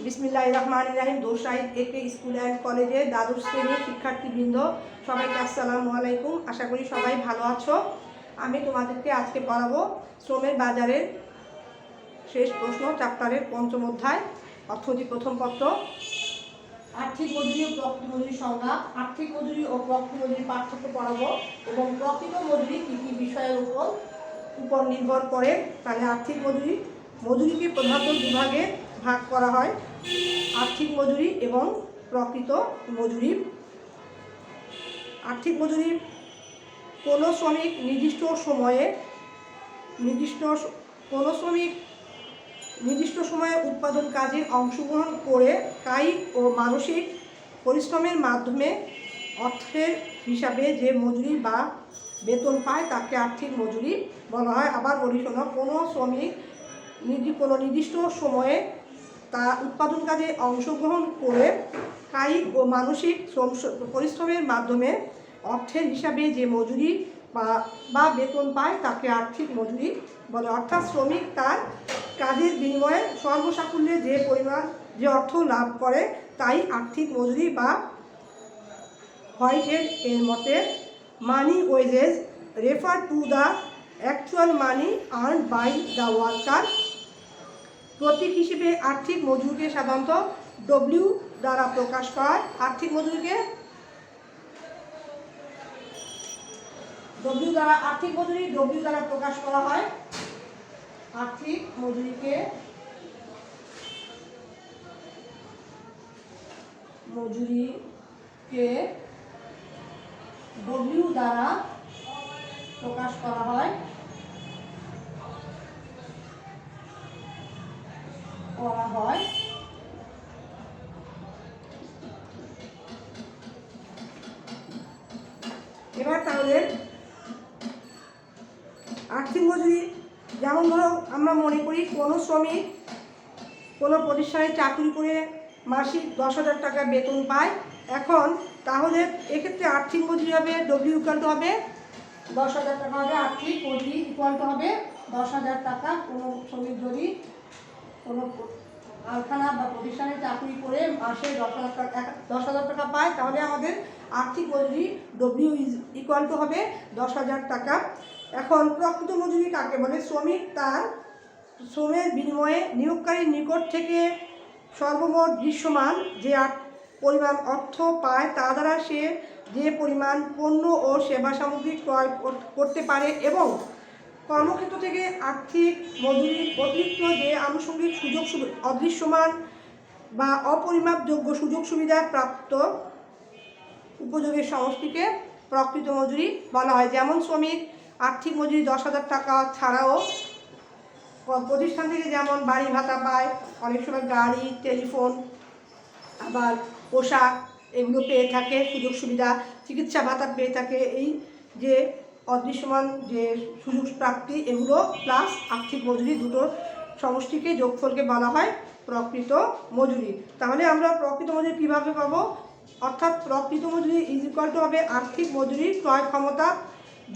বিসমিল্লাহির রহমানির রহিম। দোসাইদ একে স্কুল অ্যান্ড কলেজে দ্বাদশ শ্রেণীর শিক্ষার্থীবৃন্দ সবাইকে আসসালামু আলাইকুম। আশা করি সবাই ভালো আছো। আমি তোমাদেরকে আজকে পড়াবো শ্রমের বাজারের শেষ প্রশ্ন, চ্যাপ্টারের পঞ্চম অধ্যায়, অর্থনীতি প্রথম পত্র। আর্থিক মজুরি ও প্রকৃত মজুরির সংজ্ঞা, আর্থিক মজুরি ও প্রকৃত মজুরির পার্থক্য পড়াবো এবং প্রকৃত মজুরি কী কী বিষয়ের উপর নির্ভর করে। তাহলে আর্থিক মজুরিকে প্রধানত দুভাগে ভাগ করা হয়, আর্থিক মজুরি এবং প্রকৃত মজুরি। আর্থিক মজুরি কোনো শ্রমিক নির্দিষ্ট সময়ে উৎপাদন কাজে অংশগ্রহণ করে কায়িক ও মানসিক পরিশ্রমের মাধ্যমে অর্থের হিসাবে যে মজুরি বা বেতন পায় তাকে আর্থিক মজুরি বলা হয়। আবার বলি শোনো, কোনো শ্রমিক কোনো নির্দিষ্ট সময়ে তা উৎপাদন কাজে অংশগ্রহণ করে কায়িক ও মানসিক পরিশ্রমের মাধ্যমে অর্থের হিসাবে যে মজুরি বা বেতন পায় তাকে আর্থিক মজুরি বলে। অর্থাৎ শ্রমিক তার কাজের বিনিময়ে সর্বসাকুল্যে যে অর্থ লাভ করে তাই আর্থিক মজুরি। বা হোয়াইটেড এর মতে money wages refer to the actual money earn by the worker. প্রতীক হিসেবে আর্থিক মজুরিকে সাধারণত ডব্লিউ দ্বারা প্রকাশ করা হয়। আর্থিক মজুরি ডব্লিউ দ্বারা প্রকাশ করা হয়। আর্থিক মজুরিকে ডব্লিউ দ্বারা প্রকাশ করা হয়। এবার তাহলে আর্থিক মজুরি যেমন ধরো, আমরা মনে করি কোনো শ্রমিক কোনো প্রতিষ্ঠানে চাকরি করে মাসিক 10,000 টাকা বেতন পায়। এখন তাহলে এক্ষেত্রে আর্থিক মজুরি হবে ডব্লিউ ইকুয়াল টু হবে 10,000 টাকা হবে। আর্থিক মজুরি ইকুয়াল টু হবে 10,000 টাকা। কোনো শ্রমিক যদি কোনো কারখানা বা প্রতিষ্ঠানে চাকরি করে মাসে 10,000 টাকা পায় তাহলে আমাদের আর্থিক মজুরি ডব্লিউ ইকুয়াল টু হবে 10,000 টাকা। এখন প্রকৃত মজুরি কাকে বলে? শ্রমিক তার শ্রমের বিনিময়ে নিয়োগকারীর নিকট থেকে সর্বমোট দৃশ্যমান যে পরিমাণ অর্থ পায় তা দ্বারা সে যে পরিমাণ পণ্য ও সেবা সামগ্রী ক্রয় করতে পারে এবং কর্মক্ষেত্র থেকে আর্থিক মজুরির অতিরিক্ত যে আনুষঙ্গিক অদৃশ্যমান বা অপরিমাপযোগ্য সুযোগ সুবিধা প্রাপ্ত উপযোগের সমষ্টিকে প্রকৃত মজুরি বলা হয়। যেমন শ্রমিক আর্থিক মজুরি 10,000 টাকা ছাড়াও প্রতিষ্ঠান থেকে যেমন বাড়ি ভাতা পায়, অনেক সময় গাড়ি, টেলিফোন, আবার পোশাক এগুলো পেয়ে থাকে, সুযোগ সুবিধা, চিকিৎসা ভাতা পেয়ে থাকে। এই যে অদৃশ্যমান যে সুযোগ প্রাপ্তি এগুলো প্লাস আর্থিক মজুরি দুটোর সমষ্টিকে যোগফলকে বলা হয় প্রকৃত মজুরি। তাহলে আমরা প্রকৃত মজুরি কীভাবে পাবো? অর্থাৎ প্রকৃত মজুরি ইজ ইকুয়াল টু হবে আর্থিক মজুরি ক্রয় ক্ষমতা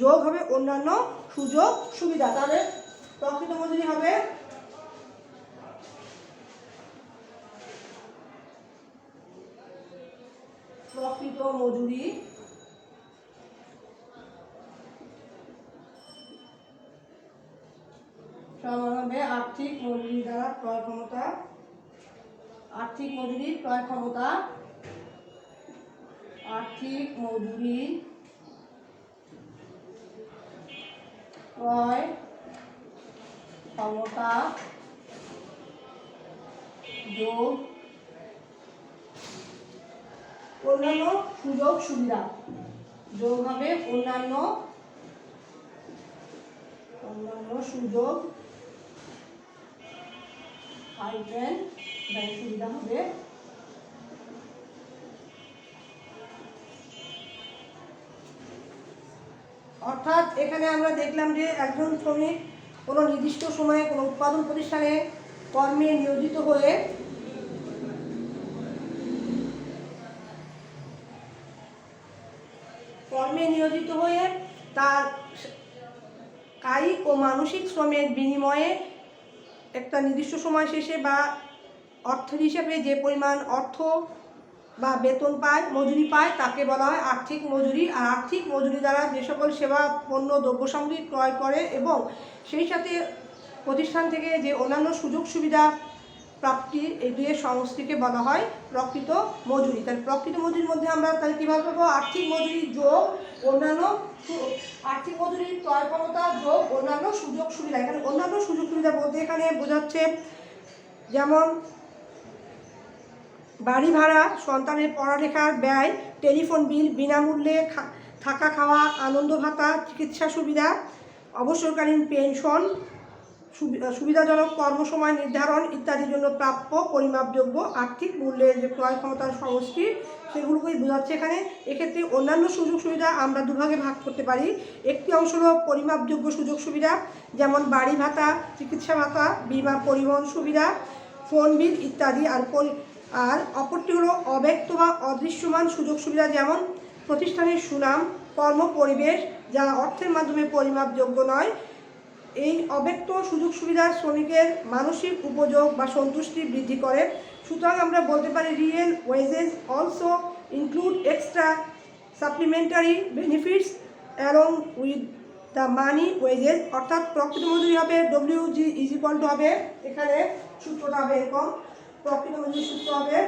যোগ হবে অন্যান্য সুযোগ সুবিধা। তাহলে প্রকৃত মজুরি হবে সমান হবে আর্থিক মজুরি দ্বারা ক্রয় ক্ষমতা। আর্থিক মজুরি ক্রয় ক্ষমতা যোগ অন্যান্য সুযোগ সুবিধা। যোগ হবে অন্যান্য সুযোগ সুবিধা হবে। অর্থাৎ এখানে আমরা দেখলাম যে একজন শ্রমিক কোনো নির্দিষ্ট সময়ে কোনো উৎপাদন প্রতিষ্ঠানে কর্মে নিয়োজিত হয়ে তার কায়িক ও মানসিক শ্রমের বিনিময়ে একটা নির্দিষ্ট সময় শেষে বা অর্থের হিসাবে যে পরিমাণ অর্থ বা বেতন পায়, মজুরি পায়, তাকে বলা হয় আর্থিক মজুরি। আর আর্থিক মজুরি দ্বারা যে সকল সেবা পণ্য দ্রব্য সামগ্রী ক্রয় করে এবং সেই সাথে প্রতিষ্ঠান থেকে যে অন্যান্য সুযোগ সুবিধা প্রাপ্তির এই দুয়ের সমষ্টিকে বলা হয় প্রকৃত মজুরি। তাহলে প্রকৃত মজুরির মধ্যে আমরা তাহলে কীভাবে পাবো? আর্থিক মজুরি যোগ অন্যান্য আর্থিক মজুরির ক্রয় ক্ষমতা যোগ অন্যান্য সুযোগ সুবিধা। এখানে অন্যান্য সুযোগ সুবিধা বলতে এখানে বোঝাচ্ছে যেমন বাড়ি ভাড়া, সন্তানের পড়ালেখার ব্যয়, টেলিফোন বিল, বিনামূল্যে থাকা খাওয়া, আনন্দ ভাতা, চিকিৎসা সুবিধা, অবসরকালীন পেনশন, সুবিধাজনক কর্মসময় নির্ধারণ ইত্যাদির জন্য প্রাপ্য পরিমাপযোগ্য আর্থিক মূল্যের যে ক্রয় ক্ষমতার সমষ্টি সেগুলোকেই বোঝাচ্ছে এখানে। এক্ষেত্রে অন্যান্য সুযোগ সুবিধা আমরা দুভাগে ভাগ করতে পারি। একটি অংশ হলো পরিমাপযোগ্য সুযোগ সুবিধা, যেমন বাড়ি ভাতা, চিকিৎসা ভাতা, বিমা, পরিবহন সুবিধা, ফোন বিল ইত্যাদি। আর অপরটি হলো অব্যক্ত বা অদৃশ্যমান সুযোগ সুবিধা, যেমন প্রতিষ্ঠানের সুনাম, কর্ম পরিবেশ, যা অর্থের মাধ্যমে পরিমাপযোগ্য নয়। এই অব্যক্ত সুযোগ সুবিধা শ্রমিকের মানসিক উপযোগ বা সন্তুষ্টি বৃদ্ধি করে। সুতরাং আমরা বলতে পারি real wages also include extra supplementary benefits along with the money wages. অর্থাৎ প্রকৃত মজুরি হবে WG = হবে, এখানে সূত্রটা হবে এরকম, প্রকৃত মজুরি সূত্র হবে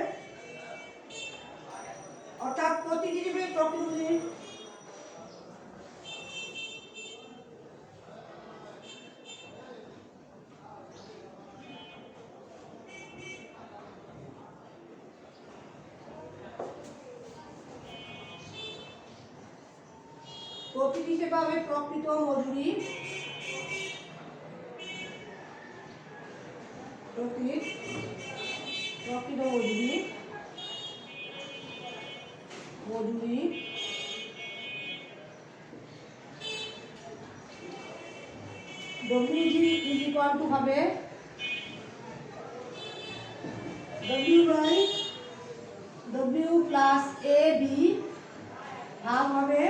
অর্থাৎ প্রতিটি প্রকৃত মজুরি প্রকৃতি হিসেবে হবে প্রকৃত মজুরি, প্রকৃত মজুরি WG = হবে W + AB ভাগ হবে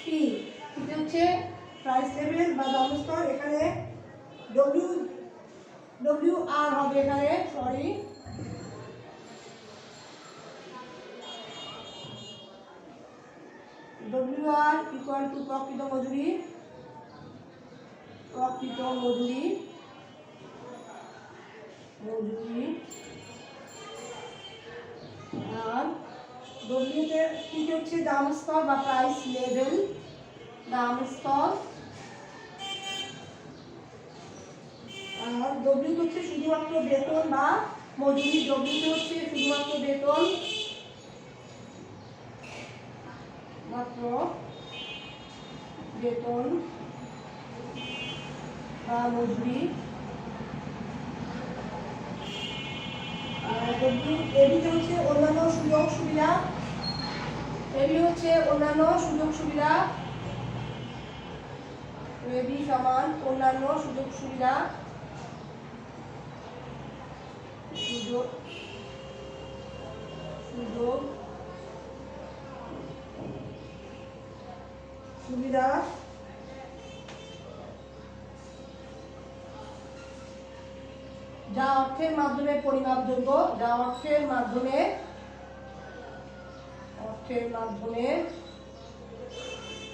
P। এটা হচ্ছে প্রাইস লেভেল বা দরমস্তর। এখানে WR হবে, এখানে WR = প্রকৃত মজুরি, আর W তে হচ্ছে দাম স্তর বা প্রাইস লেভেল, দাম স্তর। আর W হচ্ছে শুধুমাত্র বেতন বা মজুরি, W হচ্ছে শুধুমাত্র বেতন বা মজুরি। আর AB হচ্ছে অন্যান্য সুযোগ সুবিধা, AB হচ্ছে অন্যান্য সুযোগ সুবিধা, AB সমান অন্যান্য সুযোগ সুবিধা, সুযোগ সুবিধা যা অর্থের মাধ্যমে পরিমাপযোগ্য,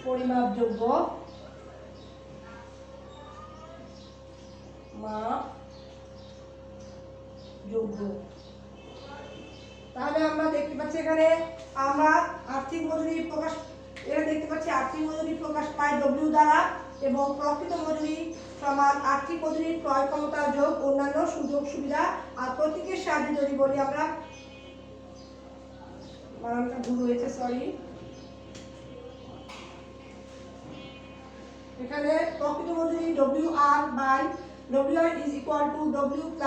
পরিমাপযোগ্য তাহলে আমরা দেখতে পাচ্ছি এখানে আমরা আর্থিক মজুরি প্রকাশ পায় W দ্বারা, এবং প্রকৃত মজুরি সমান আর্থিক মজুরির ক্রয় ক্ষমতা যোগ অন্যান্য সুযোগ সুবিধা। আর প্রতীকের সাহায্যে যদি বলি আমরা, বানানটা ভুল হয়েছে, এখানে প্রকৃত মজুরি WR = W +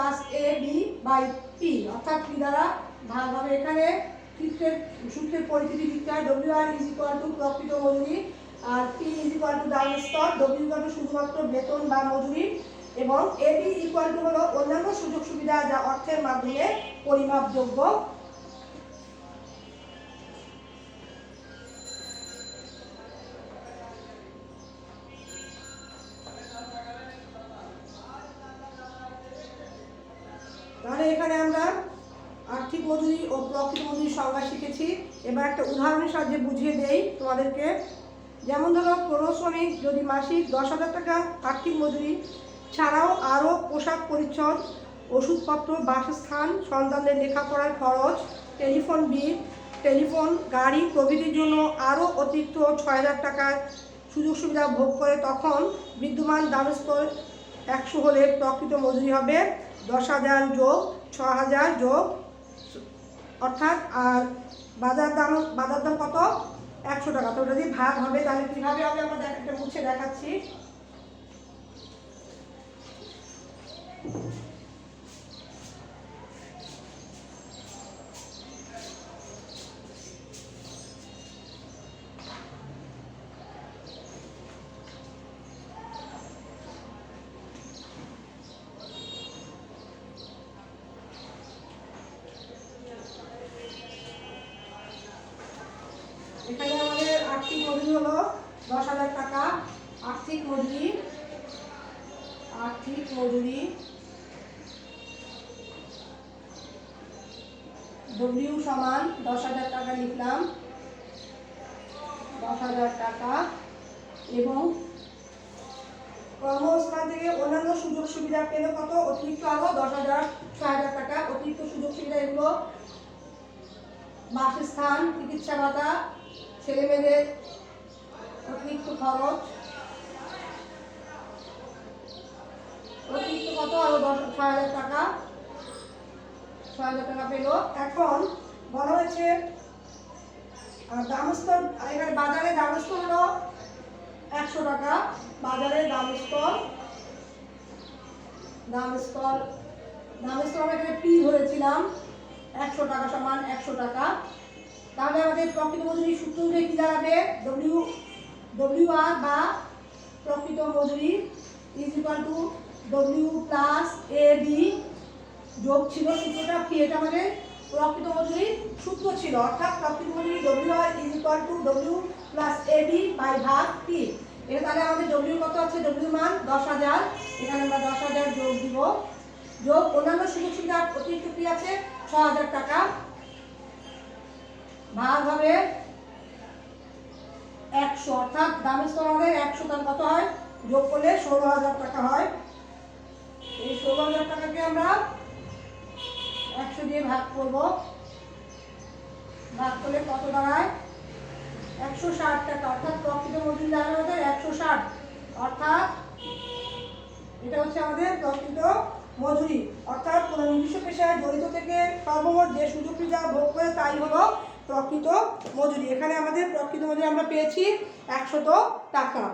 AB/P, অর্থাৎ P দ্বারা ভাগ হবে। এখানে সূত্রের পরিচিতি দিতে হয়। WR = প্রকৃত মজুরি, আর P = দাম স্তর, W শুধুমাত্র বেতন বা মজুরি, এবং AB = হলো অন্যান্য সুযোগ সুবিধা যা অর্থের মাধ্যমে পরিমাপযোগ্য। তাহলে এখানে এখানে আমরা আর্থিক মজুরি ও প্রকৃত মজুরির সংজ্ঞা শিখেছি। এবার একটা উদাহরণের সাহায্যে বুঝিয়ে দেই তোমাদেরকে। যেমন ধরো কোনো শ্রমিক যদি মাসিক 10,000 টাকা আর্থিক মজুরি ছাড়াও আরও পোশাক পরিচ্ছদ, ওষুধপত্র, বাসস্থান, সন্তানদের লেখাপড়ার খরচ, টেলিফোন বিল, টেলিফোন, গাড়ি প্রভৃতির জন্য আরও অতিরিক্ত 6,000 টাকার সুযোগ সুবিধা ভোগ করে, তখন বিদ্যমান দামস্তর 100 হলে প্রকৃত মজুরি হবে 10,000 যোগ 6,000 যোগ, অর্থাৎ আর বাজার দাম কত? 100 টাকা। তো যদি ভাগ হবে তাহলে কীভাবে হবে আমরা একটা মুছে দেখাচ্ছি। এখানে আমাদের আর্থিক মজুরি হলো 10,000 টাকা। আর্থিক মজুরি ডব্লিউ সমান 10,000 টাকা লিখলাম, 10,000 টাকা। এবং কর্মস্থান থেকে অন্যান্য সুযোগ সুবিধা পেল কত? অতিরিক্ত আরো 10,000 6,000 টাকা অতিরিক্ত সুযোগ সুবিধা। এগুলো বাসস্থান, চিকিৎসা ভাতা, ছেলে মেয়েদের অতিরিক্ত খরচ, অতিরিক্ত কত? আরো 6,000 টাকা, 6,000 টাকা পেল। এখন বলা হয়েছে দামস্তর, এখানে বাজারে দামস্তর হলো 100 টাকা। বাজারে দামস্তর আমরা এখানে পি ধরেছিলাম, 100 টাকা সমান 100 টাকা। তাহলে আমাদের প্রকৃত মজুরি সূত্র কি দাঁড়াবে? ডব্লিউ আর বা প্রকৃত মজুরি is equal to W plus A B যোগ ছিল সূত্রটা পি। এটা আমাদের প্রকৃত মজুরির সূত্র ছিল, অর্থাৎ প্রকৃত মজুরি W R is equal to W plus A B by ভাগ পি। এটা তাহলে আমাদের ডব্লিউ কত আছে? ডব্লিউ মান 10,000, এখানে আমরা 10,000 যোগ দিব, যোগ অন্যান্য সুযোগ সুবিধা অতিরিক্ত পি আছে 6,000 টাকা, ভাগ হবে 100, অর্থাৎ দামস্তর আমাদের 100, তার কত হয়? যোগ করলে 16,000 টাকা হয়। এই 16,000 টাকাকে আমরা 100 দিয়ে ভাগ করব, ভাগ করলে কত দাঁড়ায়? 160 টাকা। অর্থাৎ প্রকৃত মজুরি দাঁড়ায় আমাদের 160, অর্থাৎ এটা হচ্ছে আমাদের প্রকৃত মজুরি। অর্থাৎ কোনো নির্দিষ্ট পেশায় জড়িত থেকে সর্বমোট যে সুযোগ সুবিধা ভোগ করে তাই হলো প্রকৃত মজুরি। এখানে আমাদের প্রকৃত মজুরি আমরা পেয়েছি 100 টাকা।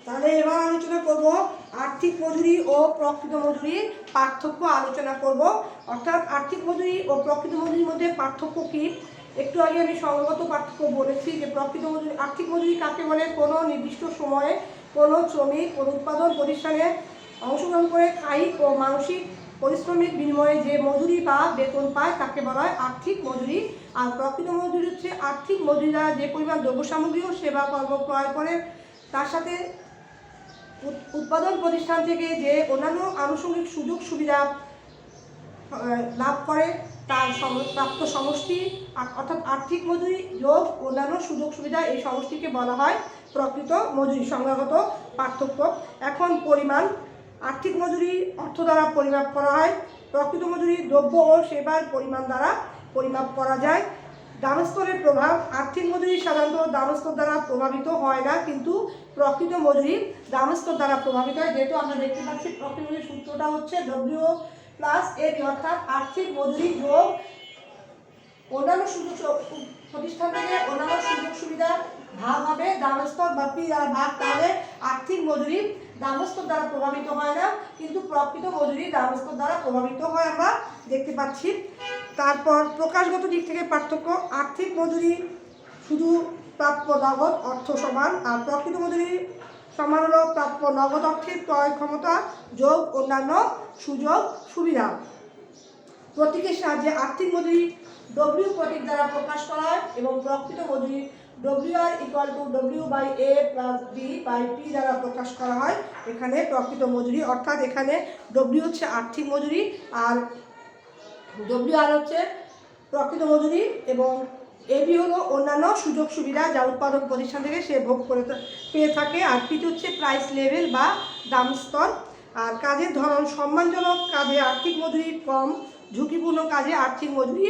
তাহলে এবার আলোচনা করব আর্থিক মজুরি ও প্রকৃত মজুরির পার্থক্য আলোচনা করব। অর্থাৎ আর্থিক মজুরি ও প্রকৃত মজুরির মধ্যে পার্থক্য কী? একটু আগে আমি সংগত পার্থক্য বলেছি যে প্রকৃত মজুরি, আর্থিক মজুরি কাকে বলে? কোনো নির্দিষ্ট সময়ে কোনো শ্রমিক কোনো উৎপাদন প্রতিষ্ঠানে অংশগ্রহণ করে কায়িক ও মানসিক পরিশ্রমিক বিনিময়ে যে মজুরি বা বেতন পায় তাকে বলা হয় আর্থিক মজুরি। আর প্রকৃত মজুরি হচ্ছে আর্থিক মজুরি দ্বারা যে পরিমাণ দ্রব্য সামগ্রী ও সেবা কর্ম ক্রয় করে তার সাথে উৎপাদন প্রতিষ্ঠান থেকে যে অন্যান্য আনুষঙ্গিক সুযোগ সুবিধা লাভ করে তার প্রাপ্ত সমষ্টি, অর্থাৎ আর্থিক মজুরি যোগ অন্যান্য সুযোগ সুবিধা, এই সমষ্টিকে বলা হয় প্রকৃত মজুরি। সংজ্ঞাগত পার্থক্য। এখন পরিমাণ। আর্থিক মজুরি অর্থ দ্বারা পরিমাপ করা হয়, প্রকৃত মজুরি দ্রব্য ও সেবার পরিমাণ দ্বারা পরিমাপ করা যায়। দামস্তরের প্রভাব। আর্থিক মজুরি সাধারণত দামস্তর দ্বারা প্রভাবিত হয় না, কিন্তু প্রকৃত মজুরি দামস্তর দ্বারা প্রভাবিত হয়। যেহেতু আমরা দেখতে পাচ্ছি প্রকৃত মজুরির সূত্রটা হচ্ছে ডব্লিউ প্লাস এবি, অর্থাৎ আর্থিক মজুরি যোগ অন্যান্য সুযোগ প্রতিষ্ঠান থেকে অন্যান্য সুযোগ সুবিধা ভাগ হবে দামস্তর বা পি দ্বারা ভাগ। তাহলে আর্থিক মজুরি দামস্তর দ্বারা প্রভাবিত হয় না, কিন্তু প্রকৃত মজুরি দামস্তর দ্বারা প্রভাবিত হয়, আমরা দেখতে পাচ্ছি। তারপর প্রকাশগত দিক থেকে পার্থক্য। আর্থিক মজুরি শুধু প্রাপ্য নগদ অর্থ সমান, আর প্রকৃত মজুরি সমান হলো প্রাপ্য নগদ অর্থের ক্রয় ক্ষমতা যোগ অন্যান্য সুযোগ সুবিধা। প্রতীকের সাহায্যে আর্থিক মজুরি ডব্লিউ প্রতীক দ্বারা প্রকাশ করা হয় এবং প্রকৃত মজুরি WR = W/A + B/P দ্বারা প্রকাশ করা হয়। এখানে প্রকৃত মজুরি অর্থাৎ এখানে W হচ্ছে আর্থিক মজুরি আর WR হচ্ছে প্রকৃত মজুরি এবং AB হলো অন্যান্য সুযোগ সুবিধা যা উৎপাদক প্রতিষ্ঠান থেকে সে ভোগ করে পেয়ে থাকে। আর P হচ্ছে প্রাইস লেভেল বা দাম স্তর। আর কাজের ধরন সম্মানজনক কাজে আর্থিক মজুরি কম, ঝুঁকিপূর্ণ কাজে আর্থিক মজুরি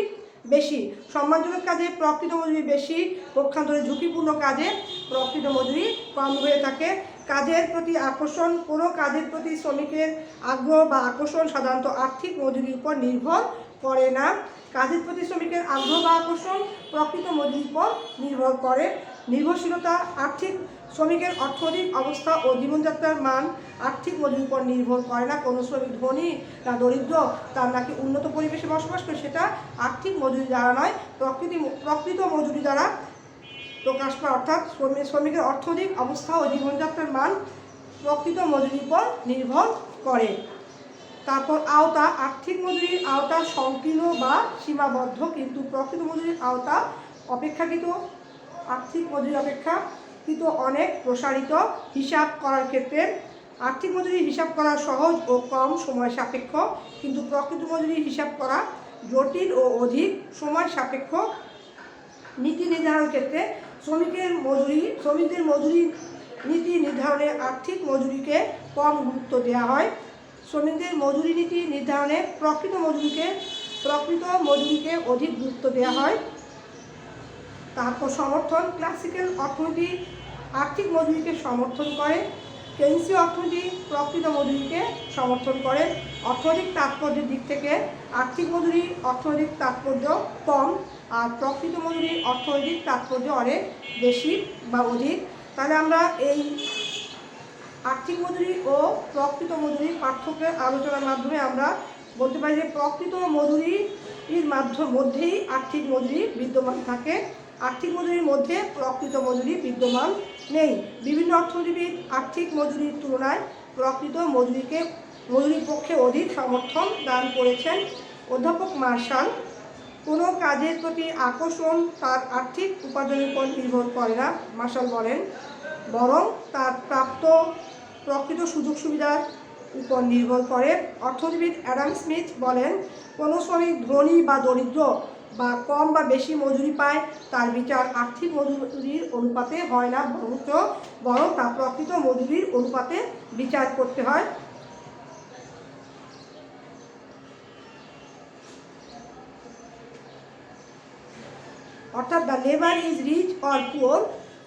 বেশি। সম্মানজনক কাজে প্রকৃত মজুরি বেশি, পক্ষান্তরে ঝুঁকিপূর্ণ কাজে প্রকৃত মজুরি কম হয়ে থাকে। কাজের প্রতি আকর্ষণ, কোনো কাজের প্রতি শ্রমিকের আগ্রহ বা আকর্ষণ সাধারণত আর্থিক মজুরির উপর নির্ভর করে না। কাজের প্রতি শ্রমিকের আগ্রহ বা আকর্ষণ প্রকৃত মজুরির উপর নির্ভর করে। নির্ভরশীলতা আর্থিক শ্রমিকের অর্থনৈতিক অবস্থা ও জীবনযাত্রার মান আর্থিক মজুরির উপর নির্ভর করে না। কোনো শ্রমিক ধনী না দরিদ্র, তার নাকি উন্নত পরিবেশে বসবাস করে, সেটা আর্থিক মজুরি দ্বারা নয়, প্রকৃত মজুরি দ্বারা প্রকাশ পায়। অর্থাৎ শ্রমিকের অর্থনৈতিক অবস্থা ও জীবনযাত্রার মান প্রকৃত মজুরির উপর নির্ভর করে। তারপর আওতা, আর্থিক মজুরির আওতা সংকীর্ণ বা সীমাবদ্ধ, কিন্তু প্রকৃত মজুরির আওতা অপেক্ষাকৃত আর্থিক মজুরি অপেক্ষাকৃত অনেক প্রসারিত। হিসাব করার ক্ষেত্রে আর্থিক মজুরির হিসাব করা সহজ ও কম সময় সাপেক্ষ, কিন্তু প্রকৃত মজুরির হিসাব করা জটিল ও অধিক সময় সাপেক্ষ। নীতি নির্ধারণের ক্ষেত্রে শ্রমিকদের মজুরি নীতি নির্ধারণে আর্থিক মজুরিকে কম গুরুত্ব দেওয়া হয়। শ্রমিকদের মজুরি নীতি নির্ধারণে প্রকৃত মজুরিকে অধিক গুরুত্ব দেওয়া হয়। তারপর সমর্থন, ক্লাসিক্যাল অর্থনীতি আর্থিক মজুরিকে সমর্থন করে, কেইনসীয় অর্থনীতি প্রকৃত মজুরিকে সমর্থন করে। অর্থনৈতিক তাৎপর্যের দিক থেকে আর্থিক মজুরি অর্থনৈতিক তাৎপর্য কম আর প্রকৃত মজুরির অর্থনৈতিক তাৎপর্য অনেক বেশি বা অধিক। তাহলে আমরা এই আর্থিক মজুরি ও প্রকৃত মজুরির পার্থক্যের আলোচনার মাধ্যমে আমরা বলতে পারি যে প্রকৃত মজুরির মধ্যেই আর্থিক মজুরি বিদ্যমান থাকে, আর্থিক মজুরির মধ্যে প্রকৃত মজুরি বিদ্যমান নেই। বিভিন্ন অর্থনীতিবিদ আর্থিক মজুরির তুলনায় প্রকৃত মজুরির পক্ষে অধিক সমর্থন দান করেছেন। অধ্যাপক মার্শাল, কোনো কাজের প্রতি আকর্ষণ তার আর্থিক উপার্জনের উপর নির্ভর করে না, মার্শাল বলেন, বরং তার প্রাপ্ত প্রকৃত সুযোগ সুবিধার উপর নির্ভর করে। অর্থনীতিবিদ অ্যাডাম স্মিথ বলেন, কোনো শ্রমিক ধনী বা দরিদ্র বা কম বা বেশি মজুরি পায়, তার বিচার আর্থিক মজুরির অনুপাতে হয় না, বরং তা প্রকৃত মজুরির অনুপাতে বিচার করতে হয়। অর্থাৎ the labour is rich or poor,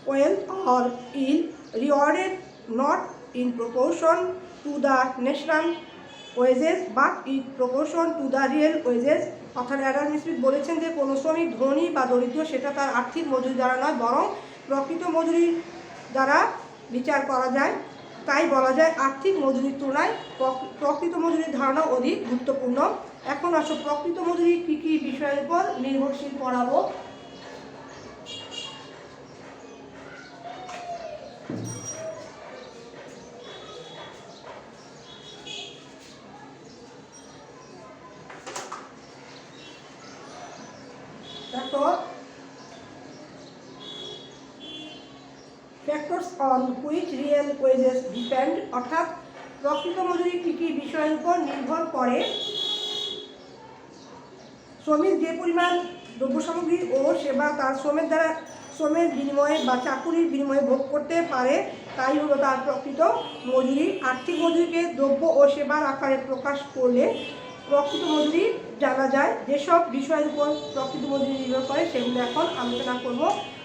wealth or ill, rewarded not in proportion to the national wages but in proportion to the real wages। অর্থাৎ অ্যাডাম স্মিথ বলেছেন যে কোনো শ্রমিক ধনী বা দরিদ্র সেটা তার আর্থিক মজুরি দ্বারা নয়, বরং প্রকৃত মজুরি দ্বারা বিচার করা যায়। তাই বলা যায় আর্থিক মজুরির তুলনায় প্রকৃত মজুরির ধারণা অধিক গুরুত্বপূর্ণ। এখন আসো প্রকৃত মজুরি কী কী বিষয়ের উপর নির্ভরশীল পড়াবো। Factors on which real wages depend, অর্থাৎ প্রকৃত মজুরি কী কী বিষয়ের উপর নির্ভর করে। শ্রমিক যে পরিমাণ দ্রব্য সামগ্রী ও সেবা তার শ্রমের বিনিময়ে বা চাকুরির বিনিময়ে ভোগ করতে পারে, তাই হলো তার প্রকৃত মজুরি। আর্থিক মজুরিকে দ্রব্য ও সেবার আকারে প্রকাশ করলে প্রকৃত মজুরি জানা যায়। যেসব বিষয়ের উপর প্রকৃত মজুরি নির্ভর করে সেগুলো এখন আলোচনা করব।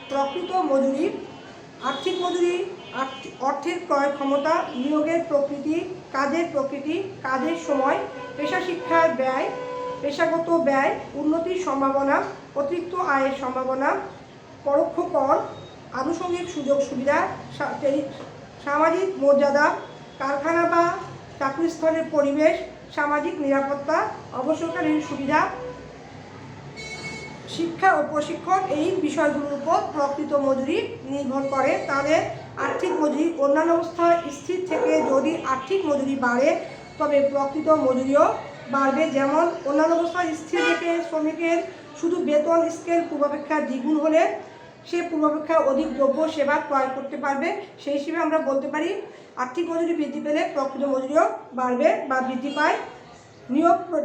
প্রকৃত মজুরি, আর্থিক মজুরি অর্থের ক্রয় ক্ষমতা, নিয়োগের প্রকৃতি, কাজের প্রকৃতি, কাজের সময়, পেশা শিক্ষার ব্যয়, পেশাগত ব্যয়, উন্নতির সম্ভাবনা, অতিরিক্ত আয়ের সম্ভাবনা, পরোক্ষ কর, আনুষঙ্গিক সুযোগ সুবিধা, সামাজিক মর্যাদা, কারখানা বা চাকরিস্থলের পরিবেশ, সামাজিক নিরাপত্তা, অবসরকালীন সুবিধা, শিক্ষা ও প্রশিক্ষণ, এই বিষয়গুলোর উপর প্রকৃত মজুরি নির্ভর করে। তাহলে আর্থিক মজুরি অন্যান্য অবস্থায় স্থির থেকে যদি আর্থিক মজুরি বাড়ে তবে প্রকৃত মজুরিও বাড়বে। যেমন অন্যান্য অবস্থায় স্থির থেকে শ্রমিকের শুধু বেতন স্কেল পূর্বাপেক্ষা দ্বিগুণ হলে সে পূর্বাপেক্ষা অধিক দ্রব্য সেবা ক্রয় করতে পারবে। সেই হিসেবে আমরা বলতে পারি আর্থিক মজুরি বৃদ্ধি পেলে প্রকৃত মজুরিও বাড়বে বা বৃদ্ধি পায়।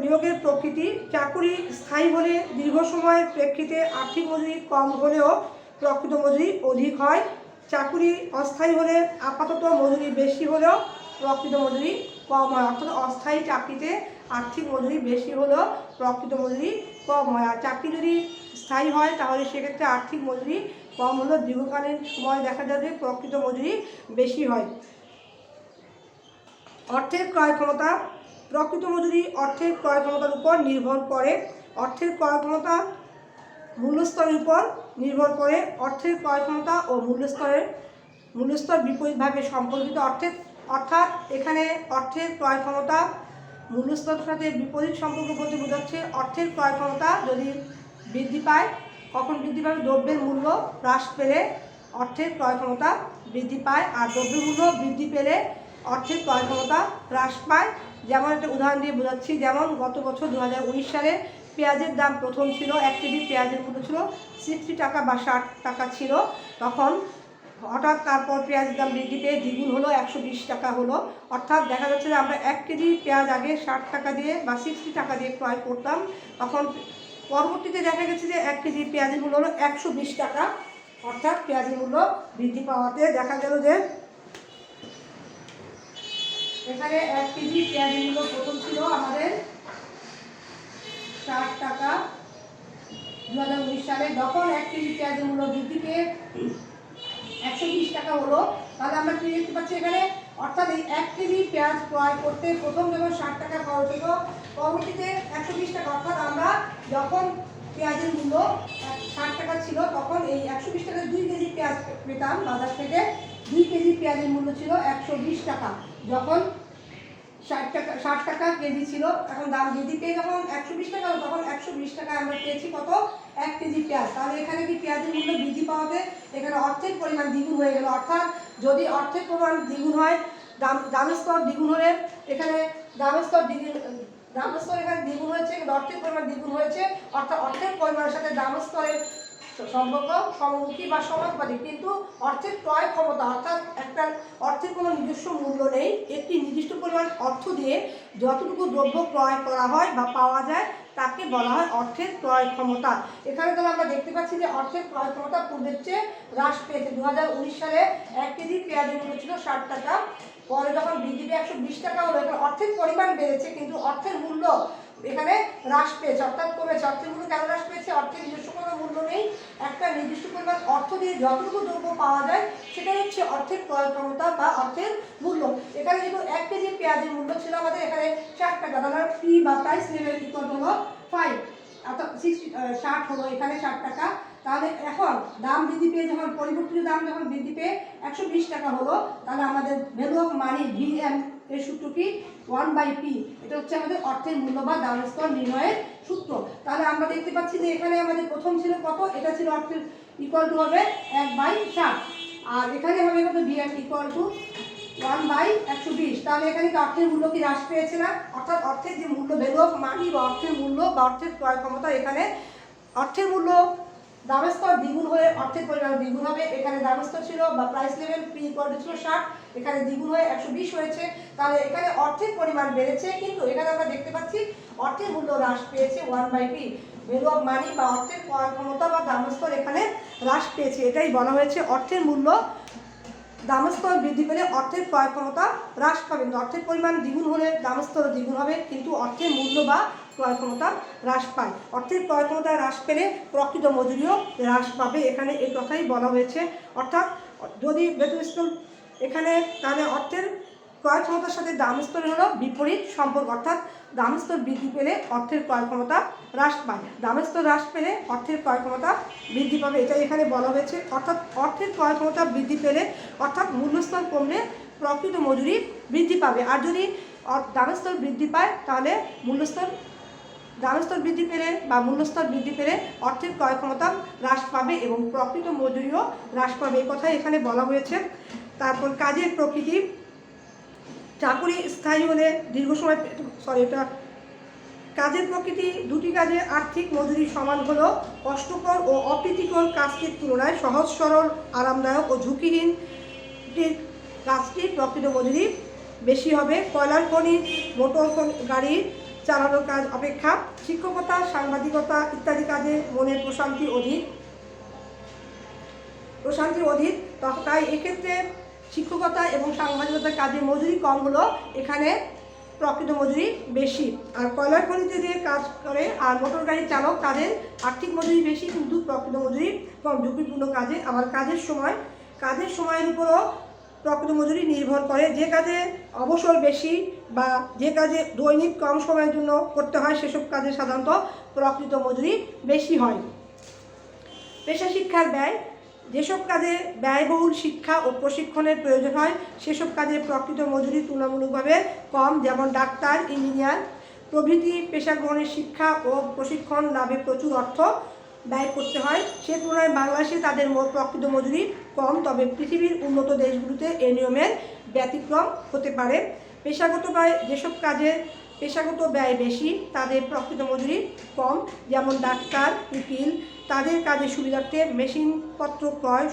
নিয়োগের প্রকৃতি, চাকুরি স্থায়ী হলে দীর্ঘ সময়ের প্রেক্ষিতে আর্থিক মজুরি কম হলেও প্রকৃত মজুরি অধিক হয়। চাকুরি অস্থায়ী হলে আপাতত মজুরি বেশি হলেও প্রকৃত মজুরি কম হয়। অর্থাৎ অস্থায়ী চাকরিতে আর্থিক মজুরি বেশি হলেও প্রকৃত মজুরি কম হয়। আর চাকরি যদি স্থায়ী হয় তাহলে সেক্ষেত্রে আর্থিক মজুরি কম হলেও দীর্ঘকালীন সময় দেখা যাবে প্রকৃত মজুরি বেশি হয়। অর্থের ক্রয় ক্ষমতা, প্রকৃত মজুরি অর্থের ক্রয় ক্ষমতার উপর নির্ভর করে। অর্থের ক্রয় ক্ষমতা মূল্যস্তরের উপর নির্ভর করে। অর্থের ক্রয় ক্ষমতা ও মূল্যস্তর বিপরীতভাবে সম্পর্কিত। অর্থাৎ এখানে অর্থের ক্রয় ক্ষমতা মূল্যস্তরের সাথে বিপরীত সম্পর্ক বলতে বোঝাচ্ছে অর্থের ক্রয় ক্ষমতা যদি বৃদ্ধি পায়, কখন বৃদ্ধি পাবে? দ্রব্যের মূল্য হ্রাস পেলে অর্থের ক্রয় ক্ষমতা বৃদ্ধি পায়, আর দ্রব্যের মূল্য বৃদ্ধি পেলে অর্থের ক্রয় ক্ষমতা হ্রাস পায়। যেমন একটা উদাহরণ দিয়ে বোঝাচ্ছি, যেমন গত বছর 2019 সালে পেঁয়াজের দাম প্রথম ছিল 1 কেজি পেঁয়াজের মূল্য ছিল 60 টাকা বা 60 টাকা ছিল। তখন হঠাৎ তারপর পেঁয়াজের দাম বৃদ্ধি পেয়ে দ্বিগুণ হলো, 120 টাকা হলো। অর্থাৎ দেখা যাচ্ছে যে আমরা 1 কেজি পেঁয়াজ আগে 60 টাকা দিয়ে বা 60 টাকা দিয়ে ক্রয় করতাম, তখন পরবর্তীতে দেখা গেছে যে 1 কেজি পেঁয়াজের মূল্য হলো 120 টাকা। অর্থাৎ পেঁয়াজের মূল্য বৃদ্ধি পাওয়াতে দেখা গেল যে এখানে 1 কেজি পেঁয়াজের মূল্য প্রথম ছিল আমাদের 60 টাকা 2019 সালে। যখন 1 কেজি পেঁয়াজের মূল্য বৃদ্ধি পেয়ে 120 টাকা হলো, তাহলে আমরা কি দেখতে পাচ্ছি এখানে? অর্থাৎ এই 1 কেজি পেঁয়াজ ক্রয় করতে প্রথম যখন 60 টাকা খরচ হতো, পরবর্তীতে 120 টাকা। অর্থাৎ আমরা যখন পেঁয়াজের মূল্য 60 টাকা ছিল তখন এই 120 টাকায় 2 কেজি পেঁয়াজ পেতাম বাজার থেকে। 2 কেজি পেঁয়াজের মূল্য ছিল 120 টাকা। যখন 60 টাকা কেজি ছিল, এখন দাম বৃদ্ধি পেয়ে যখন 120 টাকা হলো, তখন 120 টাকায় আমরা পেয়েছি কত? 1 কেজি পেঁয়াজ। তাহলে এখানে কি পেঁয়াজের মূল্য বৃদ্ধি পাওয়াতে এখানে অর্থের পরিমাণ দ্বিগুণ হয়ে গেল। অর্থাৎ যদি অর্থের পরিমাণ দ্বিগুণ হয়, দামের স্তর দ্বিগুণ হলে এখানে দামের স্তর এখানে দ্বিগুণ হয়েছে, কিন্তু অর্থের পরিমাণ দ্বিগুণ হয়েছে। অর্থাৎ অর্থের পরিমাণের সাথে দামের স্তরের সম্পর্ক সমমুখী বা সমানুপাতিক। কিন্তু অর্থের ক্রয় ক্ষমতা, অর্থাৎ একটা অর্থের কোনো নিজস্ব মূল্য নেই, একটি নির্দিষ্ট পরিমাণ অর্থ দিয়ে যতটুকু দ্রব্য ক্রয় করা হয় বা পাওয়া যায় তাকে বলা হয় অর্থের ক্রয় ক্ষমতা। এখানে তো আমরা দেখতে পাচ্ছি যে অর্থের ক্রয় ক্ষমতা পূর্বের চেয়ে হ্রাস পেয়েছে। 2019 সালে 1 কেজি পেঁয়াজের মূল্য ছিল 60 টাকা, পরে যখন বৃদ্ধি পেয়ে 120 টাকা হলো, এখানে অর্থের পরিমাণ বেড়েছে কিন্তু অর্থের মূল্য এখানে হ্রাস পেয়েছে, অর্থাৎ কমেছে। অর্থের মূল্য কেন হ্রাস পেয়েছে? অর্থের নিজস্ব কোনো মূল্য নেই, একটা নির্দিষ্ট পরিমাণ অর্থ দিয়ে যতটুকু দ্রব্য পাওয়া যায় সেটাই হচ্ছে অর্থের ক্রয় ক্ষমতা বা অর্থের মূল্য। এখানে যেহেতু 1 কেজি পেঁয়াজের মূল্য ছিল আমাদের এখানে 60 টাকা, তাহলে পি বা প্রাইস লেভেল ইকুয়াল হলো 5, অর্থাৎ 60 হলো, এখানে 60 টাকা। তাহলে এখন দাম বৃদ্ধি পেয়ে যখন পরিবর্তিত দাম যখন বৃদ্ধি পেয়ে 120 টাকা হলো, তাহলে আমাদের ভ্যালু অফ মানি ভিএম এর সূত্র কি? 1/p। এটা হচ্ছে আমাদের অর্থের মূল্য বা দামের স্তর নির্ণয়ের সূত্র। তাহলে আমরা দেখতে পাচ্ছি যে এখানে আমাদের প্রথম ছিল কত? এটা ছিল অর্থের ইকুয়াল টু হবে 1/60, আর এখানে হবে কত? VM equal to 1/120। তাহলে এখানে কি অর্থের মূল্য কি হ্রাস পেয়েছে না? অর্থাৎ অর্থের যে মূল্য, ভ্যালু অফ মানি বা অর্থের মূল্য বা অর্থের ক্রয় ক্ষমতা, এখানে অর্থের মূল্য দামের স্তর দ্বিগুণ হয়ে অর্থের পরিমাণ দ্বিগুণ হবে। এখানে দামের স্তর ছিল বা price level P equal to ছিল 60, এখানে দ্বিগুণ হয়ে 120 হয়েছে। তাহলে এখানে অর্থের পরিমাণ বেড়েছে, কিন্তু এখানে আমরা দেখতে পাচ্ছি অর্থের মূল্য হ্রাস পেয়েছে 1/p। ভ্যালু অফ মানি বা অর্থের ক্রয় ক্ষমতা বা দামের স্তর এখানে হ্রাস পেয়েছে। এটাই বলা হয়েছে অর্থের মূল্য দামের স্তর বৃদ্ধি পেলে অর্থের ক্রয় ক্ষমতা হ্রাস পাবে। অর্থের পরিমাণ দ্বিগুণ হলে দামের স্তর দ্বিগুণ হবে, কিন্তু অর্থের মূল্য বা ক্রয় ক্ষমতা হ্রাস পায়। অর্থের ক্রয় ক্ষমতা হ্রাস পেলে প্রকৃত মজুরিও হ্রাস পাবে, এখানে এই কথাই বলা হয়েছে। অর্থাৎ যদি বেতন স্কেল এখানে, তাহলে অর্থের ক্রয় ক্ষমতার সাথে দাম স্তরের হলো বিপরীত সম্পর্ক। অর্থাৎ দাম স্তর বৃদ্ধি পেলে অর্থের ক্রয় ক্ষমতা হ্রাস পায়, দামের স্তর হ্রাস পেলে অর্থের ক্রয় ক্ষমতা বৃদ্ধি পাবে, এটাই এখানে বলা হয়েছে। অর্থাৎ অর্থের ক্রয় ক্ষমতা বৃদ্ধি পেলে, অর্থাৎ মূল্যস্তর কমলে প্রকৃত মজুরি বৃদ্ধি পাবে। আর যদি দামের স্তর বৃদ্ধি পায় তাহলে মূল্যস্তর দামস্তর বৃদ্ধি পেলে বা মূল্যস্তর বৃদ্ধি পেলে অর্থের ক্রয় ক্ষমতা হ্রাস পাবে এবং প্রকৃত মজুরিও হ্রাস পাবে, এই কথাই এখানে বলা হয়েছে। তারপর কাজের প্রকৃতি, চাকুরি স্থায়ী হলে দীর্ঘ সময় কাজের প্রকৃতি, দুটি কাজে আর্থিক মজুরি সমান হলেও কষ্টকর ও অপ্রীতিকর কাজটির তুলনায় সহজ সরল আরামদায়ক ও ঝুঁকিহীন কাজটির প্রকৃত মজুরি বেশি হবে। কয়লার খনি, মোটর গাড়ির চালানোর কাজ অপেক্ষা শিক্ষকতা, সাংবাদিকতা ইত্যাদি কাজে মনের প্রশান্তি অধিক। তাই এক্ষেত্রে শিক্ষকতা এবং সাংবাদিকতার কাজে মজুরি কম হলেও এখানে প্রকৃত মজুরি বেশি। আর কয়লার খনিতে যে কাজ করে আর মোটর গাড়ির চালক, তাদের আর্থিক মজুরি বেশি কিন্তু প্রকৃত মজুরি কম। ঝুঁকিপূর্ণ কাজে আবার কাজের সময়ের উপরও প্রকৃত মজুরি নির্ভর করে। যে কাজে অবসর বেশি বা যে কাজে দৈনিক কম সময়ের জন্য করতে হয় সেসব কাজে সাধারণত প্রকৃত মজুরি বেশি হয়। পেশা শিক্ষার ব্যয়, যেসব কাজে ব্যয়বহুল শিক্ষা ও প্রশিক্ষণের প্রয়োজন হয় সেসব কাজে প্রকৃত মজুরি তুলনামূলকভাবে কম, যেমন ডাক্তার, ইঞ্জিনিয়ার প্রভৃতি পেশা গ্রহণের শিক্ষা ও প্রশিক্ষণ লাভে প্রচুর অর্থ ব্যয় করতে হয়। সে তুলনায় বাংলাদেশে তাদের প্রকৃত মজুরি কম, তবে পৃথিবীর উন্নত দেশগুলোতে এই নিয়মের ব্যতিক্রম হতে পারে। পেশাগত ব্যয় বেশি, তাদের প্রকৃত মজুরি কম, যেমন ডাক্তার, উকিল তাদের কাজের সুবিধার্থে মেশিনপত্র ক্রয়,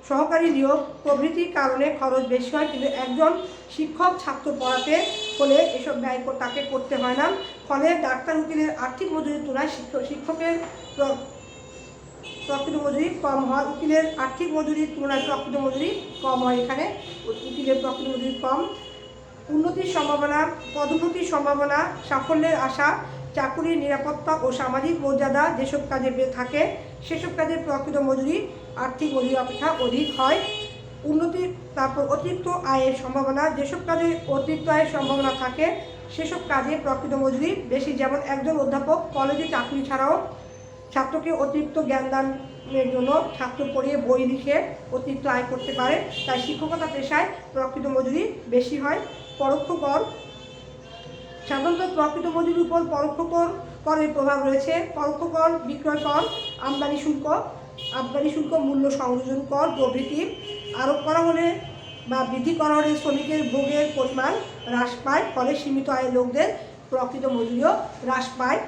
সহকারী নিয়োগ প্রভৃতির কারণে খরচ বেশি হয়, কিন্তু একজন শিক্ষক ছাত্র পড়াতে হলে এসব ব্যয় তাকে করতে হয় না। ফলে ডাক্তার, উকিলের আর্থিক মজুরির তুলনায় শিক্ষকের প্রকৃত মজুরি কম হয়। উকিলের আর্থিক মজুরির তুলনায় প্রকৃত মজুরি কম হয়, এখানে উকিলের প্রকৃত মজুরি কম। উন্নতির সম্ভাবনা, পদোন্নতির সম্ভাবনা, সাফল্যের আশা, চাকুরির নিরাপত্তা ও সামাজিক মর্যাদা যেসব কাজে থাকে সেসব কাজে প্রকৃত মজুরি আর্থিক মজুরি অপেক্ষা অধিক হয়। তারপর অতিরিক্ত আয়ের সম্ভাবনা, যেসব কাজে অতিরিক্ত আয়ের সম্ভাবনা থাকে সেসব কাজে প্রকৃত মজুরি বেশি, যেমন একজন অধ্যাপক কলেজে চাকরি ছাড়াও ছাত্রকে অতিরিক্ত জ্ঞানদানের জন্য ছাত্র পড়িয়ে বই লিখে অতিরিক্ত আয় করতে পারে। তাই শিক্ষকতা পেশায় প্রকৃত মজুরি বেশি হয়। পরোক্ষ কর, সাধারণত প্রকৃত মজুরির উপর পরোক্ষ করের প্রভাব রয়েছে। পরোক্ষ কর বিক্রয় কর, আমদানি শুল্ক, মূল্য সংযোজন কর প্রভৃতি আরোপ করা হলে বা বৃদ্ধি করা হলে শ্রমিকের ভোগের পরিমাণ হ্রাস পায়, ফলে সীমিত আয়ের লোকদের প্রকৃত মজুরিও হ্রাস পায়।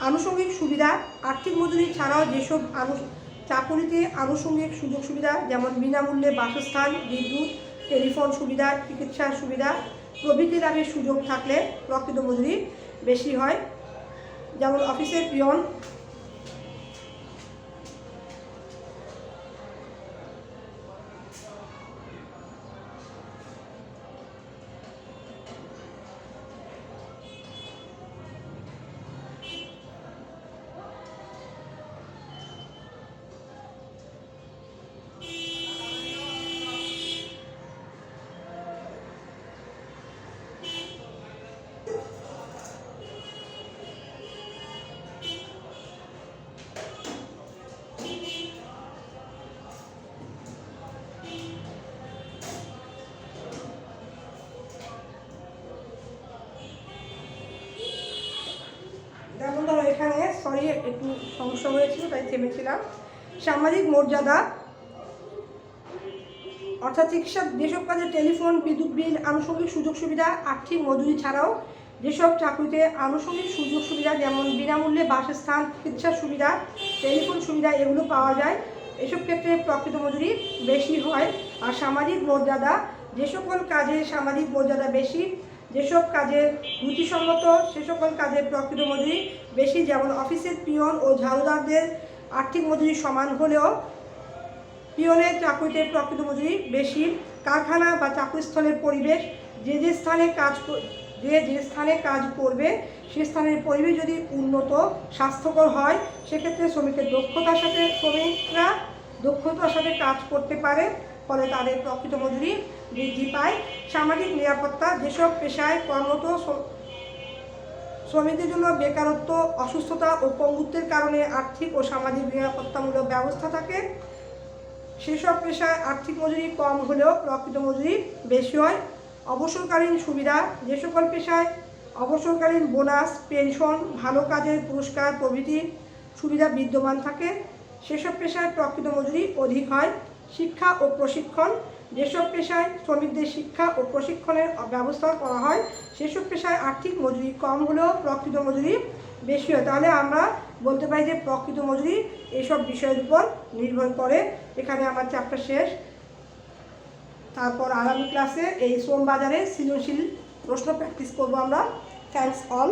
আনুষঙ্গিক সুবিধা, আর্থিক মজুরি ছাড়াও যেসব চাকুরিতে আনুষঙ্গিক সুযোগ সুবিধা, যেমন বিনামূল্যে বাসস্থান, বিদ্যুৎ, টেলিফোন সুবিধা, চিকিৎসা সুবিধা প্রভৃতি লাভের সুযোগ থাকলে প্রকৃত মজুরি বেশি হয়, যেমন অফিসের পিয়ন, এখানে একটু সমস্যা হয়েছিল তাই থেমেছিলাম। সামাজিক মর্যাদা, অর্থাৎ চিকিৎসা, যেসব কাজে টেলিফোন, বিদ্যুৎ বিল, আনুষঙ্গিক সুযোগ সুবিধা, আর্থিক মজুরি ছাড়াও যেসব চাকরিতে আনুষঙ্গিক সুযোগ সুবিধা, যেমন বিনামূল্যে বাসস্থান, চিকিৎসা সুবিধা, টেলিফোন সুবিধা এগুলো পাওয়া যায়, এসব ক্ষেত্রে প্রকৃত মজুরি বেশি হয়। আর সামাজিক মর্যাদা, যে সকল কাজে সামাজিক মর্যাদা বেশি, যেসব কাজে রুচিসম্মত সে সকল কাজে প্রকৃত মজুরি বেশি, যেমন অফিসের পিয়ন ও ঝাড়ুদারদের আর্থিক মজুরি সমান হলেও পিয়নের চাকরিতে প্রকৃত মজুরি বেশি। কারখানা বা চাকরিস্থলের পরিবেশ, যে স্থানে কাজ করবে সে স্থানের পরিবেশ যদি উন্নত, স্বাস্থ্যকর হয় সেক্ষেত্রে শ্রমিকরা দক্ষতার সাথে কাজ করতে পারে, ফলে তাদের প্রকৃত মজুরি বৃদ্ধি পায়। সামাজিক নিরাপত্তা, যেসব পেশায় কর্মরত শ্রমিকদের জন্য বেকারত্ব, অসুস্থতা ও পঙ্গুত্বের কারণে আর্থিক ও সামাজিক নিরাপত্তামূলক ব্যবস্থা থাকে সেসব পেশায় আর্থিক মজুরি কম হলেও প্রকৃত মজুরি বেশি হয়। অবসরকালীন সুবিধা, যে সকল পেশায় অবসরকালীন বোনাস, পেনশন, ভালো কাজের পুরস্কার প্রভৃতি সুবিধা বিদ্যমান থাকে। সেসব পেশায় প্রকৃত মজুরি অধিক হয়। শিক্ষা ও প্রশিক্ষণ, যেসব পেশায় শ্রমিকদের শিক্ষা ও প্রশিক্ষণের ব্যবস্থা করা হয় সেসব পেশায় আর্থিক মজুরি কম হলেও প্রকৃত মজুরি বেশি হয়। তাহলে আমরা বলতে পারি যে প্রকৃত মজুরি এইসব বিষয়ের উপর নির্ভর করে। এখানে আমার চ্যাপ্টার শেষ। তারপর আগামী ক্লাসে এই শ্রম বাজারে সৃজনশীল প্রশ্ন প্র্যাকটিস করবো আমরা। Thanks all.